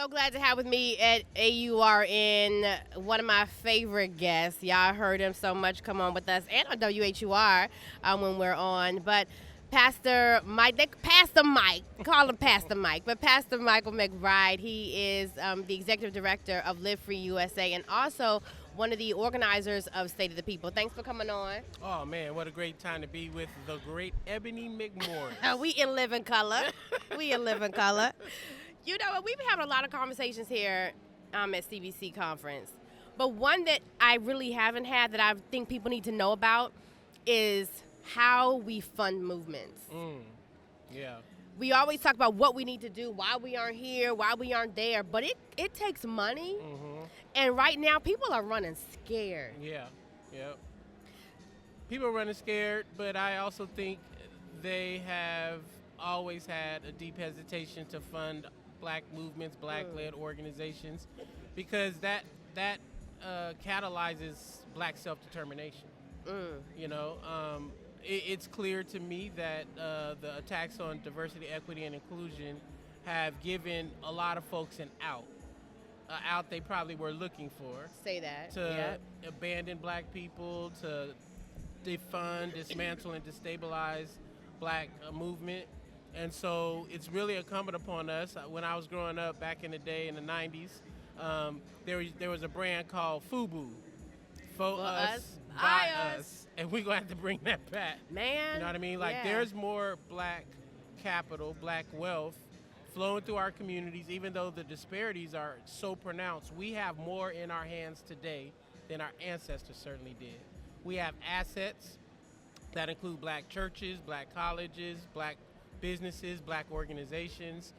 So glad to have with me at AURN one of my favorite guests. Y'all heard him so much come on with us and on WHUR when we're on. But Pastor Mike, Pastor Mike, call him Pastor Mike, but Pastor Michael McBride, he is the executive director of Live Free USA and also one of the organizers of State of the People. Thanks for coming on. Oh man, what a great time to be with the great Ebony McMorris. We in living color. We in living color. You know what? We've been having a lot of conversations here at CBC conference. But one that I really haven't had that I think people need to know about is how we fund movements. Yeah. We always talk about what we need to do, why we aren't here, why we aren't there. But it takes money. Mm-hmm. And right now, people are running scared. Yeah. Yep. People are running scared, but I also think they have always had a deep hesitation to fund black movements, black-led organizations, because that catalyzes black self-determination. You know, it's clear to me that the attacks on diversity, equity, and inclusion have given a lot of folks an out they probably were looking for. Say that. To abandon black people, to defund, dismantle, and destabilize black movement. And so it's really incumbent upon us. When I was growing up back in the day in the 90s, there was a brand called FUBU. For us, by us. And we're going to have to bring that back. Man. You know what I mean? Like, there's more black capital, black wealth flowing through our communities, even though the disparities are so pronounced. We have more in our hands today than our ancestors certainly did. We have assets that include black churches, black colleges, black businesses, black organizations.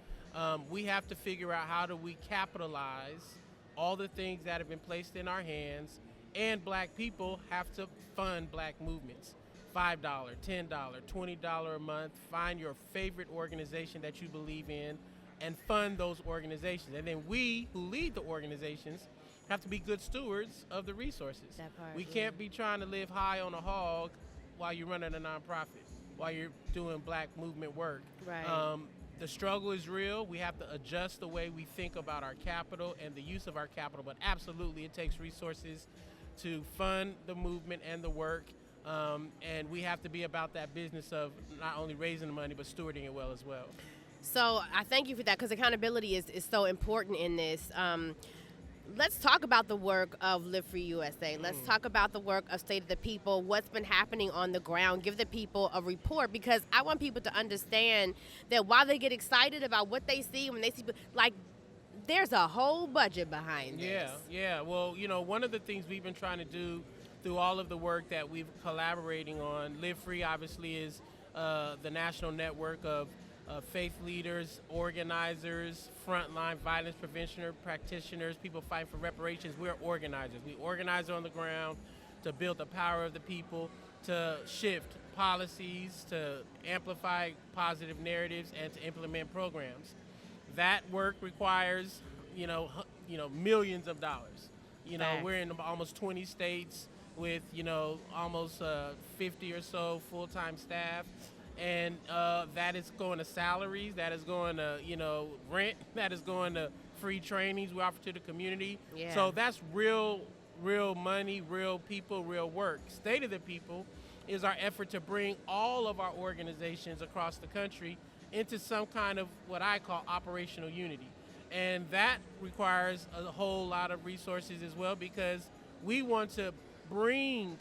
We have to figure out how do we capitalize all the things that have been placed in our hands, and black people have to fund black movements. $5, $10, $20 a month. Find your favorite organization that you believe in and fund those organizations. And then we who lead the organizations have to be good stewards of the resources. That part, we can't be trying to live high on a hog while you're running a nonprofit, while you're doing black movement work. Right. The struggle is real. We have to adjust the way we think about our capital and the use of our capital, but absolutely it takes resources to fund the movement and the work, and we have to be about that business of not only raising the money, but stewarding it well as well. So I thank you for that, because accountability is so important in this. Let's talk about the work of Live Free USA. Let's talk about the work of State of the People, what's been happening on the ground. Give the people a report, because I want people to understand that while they get excited about what they see, when they see, like, there's a whole budget behind this. Yeah. Well, you know, one of the things we've been trying to do through all of the work that we've collaborating on, Live Free obviously is the national network of faith leaders, organizers, frontline violence prevention practitioners, people fighting for reparations. We're organizers. We organize on the ground to build the power of the people, to shift policies, to amplify positive narratives, and to implement programs. That work requires, millions of dollars. We're in almost 20 states with, almost 50 or so full-time staff. And that is going to salaries, that is going to, rent, that is going to free trainings we offer to the community. Yeah. So that's real money, real people, real work. State of the People is our effort to bring all of our organizations across the country into some kind of what I call operational unity. And that requires a whole lot of resources as well, because we want to bring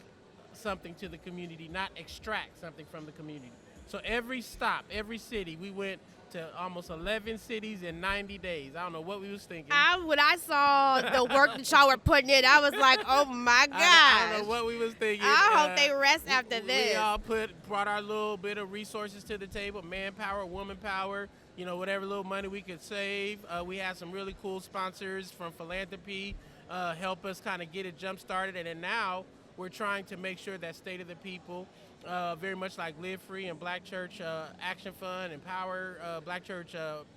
something to the community, not extract something from the community. So every stop, every city, we went to almost 11 cities in 90 days. I don't know what we was thinking. When I saw the work that y'all were putting in, I was like, oh my God. I don't know what we was thinking. I hope they rest after this. We all brought our little bit of resources to the table, manpower, woman power, whatever little money we could save. We had some really cool sponsors from philanthropy help us kind of get it jump started. And then now we're trying to make sure that State of the People, very much like Live Free and Black Church Action Fund and Power, Black Church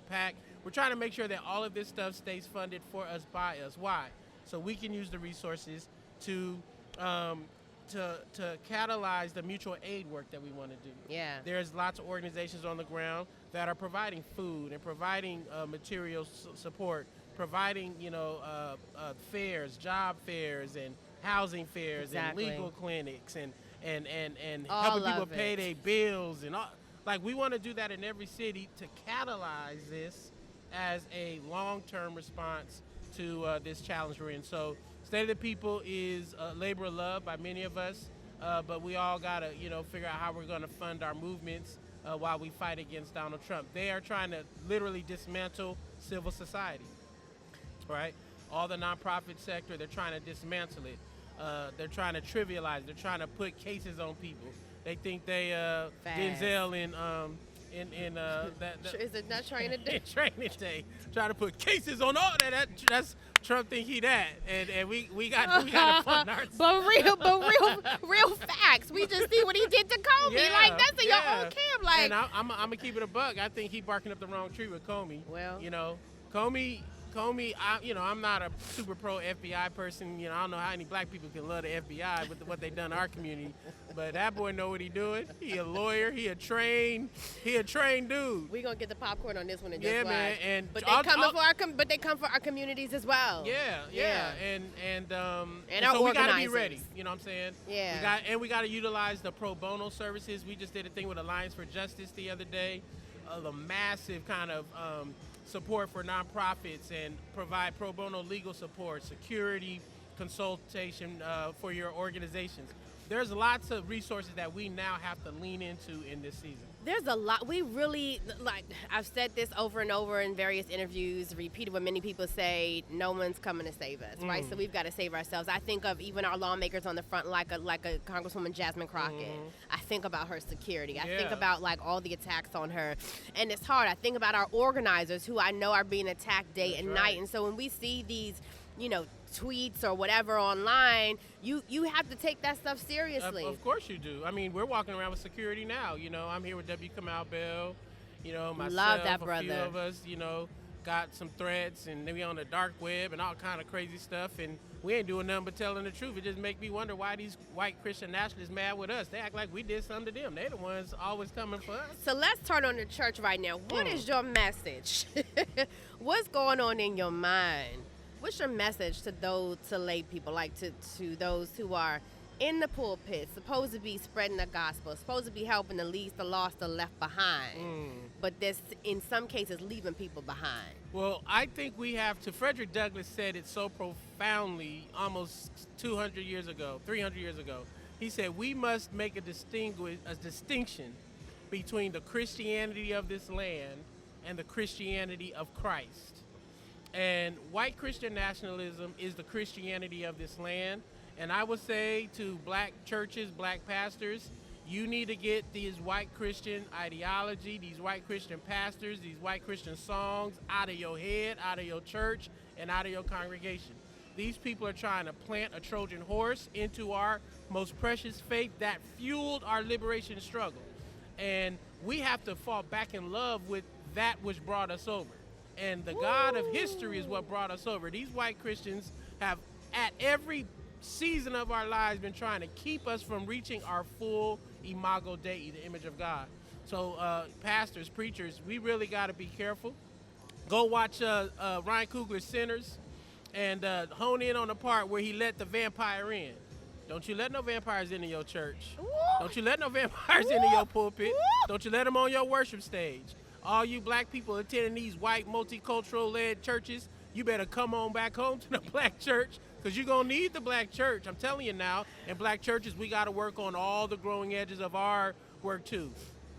PAC, we're trying to make sure that all of this stuff stays funded for us, by us. Why? So we can use the resources to to catalyze the mutual aid work that we want to do. Yeah. There's lots of organizations on the ground that are providing food and providing material support, providing fairs, job fairs, and housing fairs, Exactly. and legal clinics, and All helping people of pay it. their bills and all. Like, we want to do that in every city to catalyze this as a long-term response to this challenge we're in. So, State of the People is a labor of love by many of us, but we all gotta figure out how we're gonna fund our movements while we fight against Donald Trump. They are trying to literally dismantle civil society, right? All the nonprofit sector, they're trying to dismantle it. They're trying to trivialize. They're trying to put cases on people. They think they Denzel in Is it not Training Day? Training Day, trying to put cases on all that. That's Trump think he that, and we got to fund our. But real facts. We just see what he did to Comey. Yeah, Like, that's in your yeah. own camp. Like, And I'm gonna keep it a buck. I think he barking up the wrong tree with Comey. Well. Comey. I'm not a super pro FBI person. I don't know how any black people can love the FBI with what they done to our community, but that boy know what he doing. He a lawyer. He a trained dude. we gonna get the popcorn on this one and Yeah, just man. watch. And But they come for our communities as well. Yeah. And our so we gotta be organizers. ready. You know what I'm saying? Yeah. We gotta utilize the pro bono services. We just did a thing with Alliance for Justice the other day. The massive kind of support for nonprofits and provide pro bono legal support, security, consultation for your organizations. There's lots of resources that we now have to lean into in this season. There's a lot. We really, like, I've said this over and over in various interviews, repeated what many people say, no one's coming to save us, right? So we've got to save ourselves. I think of even our lawmakers on the front, like a Congresswoman Jasmine Crockett. I think about her security. I think about, like, all the attacks on her. And it's hard. I think about our organizers who I know are being attacked day and night. And so when we see these, tweets or whatever online, you have to take that stuff seriously. Of course you do. I mean, we're walking around with security now. I'm here with W. Kamau Bell. Myself, Love that a brother. few of us, got some threats, and then we on the dark web and all kind of crazy stuff, and we ain't doing nothing but telling the truth. It just make me wonder why these white Christian nationalists mad with us. They act like we did something to them. They the ones always coming for us. So let's turn on the church right now. What is your message? What's going on in your mind? What's your message to lay people, like to those who are in the pulpit, supposed to be spreading the gospel, supposed to be helping the least, the lost, the left behind, but this, in some cases, leaving people behind? Well, I think we have to. Frederick Douglass said it so profoundly almost 200 years ago, 300 years ago. He said we must make a distinction between the Christianity of this land and the Christianity of Christ. And white Christian nationalism is the Christianity of this land. And I would say to black churches, black pastors, you need to get these white Christian ideology, these white Christian pastors, these white Christian songs out of your head, out of your church, and out of your congregation. These people are trying to plant a Trojan horse into our most precious faith that fueled our liberation struggle. And we have to fall back in love with that which brought us over. And the God of history is what brought us over. These white Christians have, at every season of our lives, been trying to keep us from reaching our full imago Dei, the image of God. So pastors, preachers, we really got to be careful. Go watch Ryan Coogler's Sinners and hone in on the part where he let the vampire in. Don't you let no vampires into your church. Don't you let no vampires into your pulpit. Don't you let them on your worship stage. All you black people attending these white multicultural-led churches, you better come on back home to the black church, because you're going to need the black church. I'm telling you now, in black churches, we got to work on all the growing edges of our work too.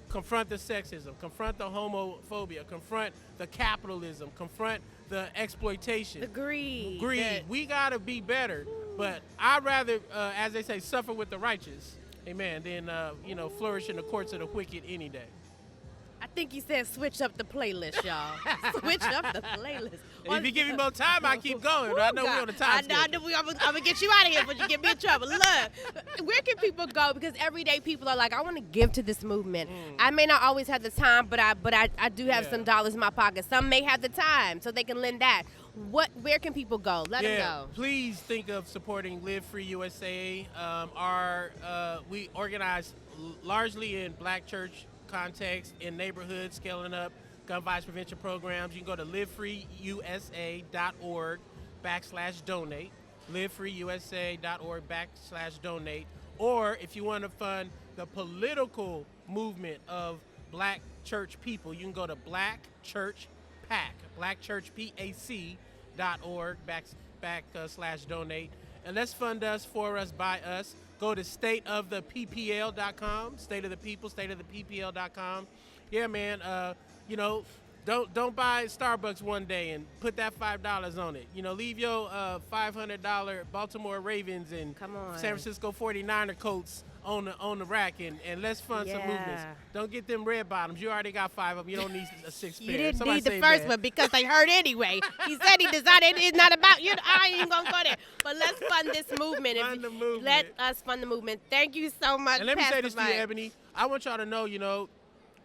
Confront the sexism, confront the homophobia, confront the capitalism, confront the exploitation. The greed. We got to be better. But I'd rather, as they say, suffer with the righteous, amen, than, flourish in the courts of the wicked any day. I think he said switch up the playlist, y'all. Switch up the playlist. If you give me more time, I keep going. I know we're on the time schedule. I'm going to get you out of here, but you get me in trouble. Look, where can people go? Because everyday people are like, I want to give to this movement. I may not always have the time, but I do have some dollars in my pocket. Some may have the time, so they can lend that. Where can people go? Let them go. Please think of supporting Live Free USA. We organize largely in black church context, in neighborhoods, scaling up gun violence prevention programs. You can go to livefreeusa.org/donate, livefreeusa.org/donate. Or if you want to fund the political movement of black church people, you can go to Black Church PAC, blackchurchpac.org/donate. And let's fund us, for us, by us. Go to stateoftheppl.com, state of the people, stateoftheppl.com. Yeah, man, don't buy Starbucks one day and put that $5 on it. Leave your $500 Baltimore Ravens and San Francisco 49er coats on the rack and let's fund some movements. Don't get them red bottoms. You already got 5 of them. You don't need a 6 pair. You didn't Somebody need the say first that. one because they hurt anyway. He said he decided it's not about you. I ain't even going to go there. But let's fund this movement. Fund the movement. Let us fund the movement. Thank you so much, And let me say Pastor this to you, Mike. Ebony. I want y'all to know,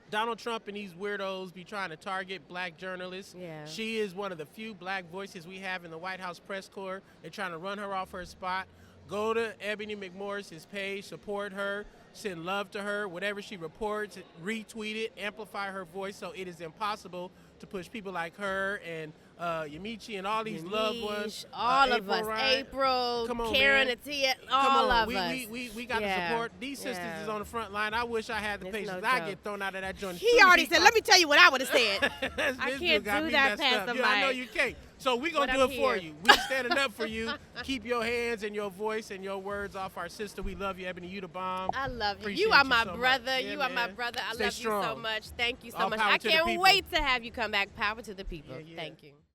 Donald Trump and these weirdos be trying to target black journalists. Yeah. She is one of the few black voices we have in the White House press corps. They're trying to run her off her spot. Go to Ebony McMorris's page, support her, send love to her. Whatever she reports, retweet it, amplify her voice. So it is impossible to push people like her and Yamiche and all these loved ones. All of April us. Ryan. April, Come on, Karen, man. Atia, Come all on. of us. We got to support. These sisters is on the front line. I wish I had the It's patience. no I joke. get thrown out of that joint. He already said, let me tell you what I would have said. This I dude can't got do me that, messed up. Pastor I know Mike. you can't. So we're going But to do I'm it for here. you. We standing up for you. Keep your hands and your voice and your words off our sister. We love you, Ebony. You the bomb. I love you. Appreciate You are you my so much. brother. Yeah, You are my man. brother. I Stay love you so strong. much. Thank you so All much. power I to the can't people. wait to have you come back. Power to the people. Yeah, yeah. Thank you.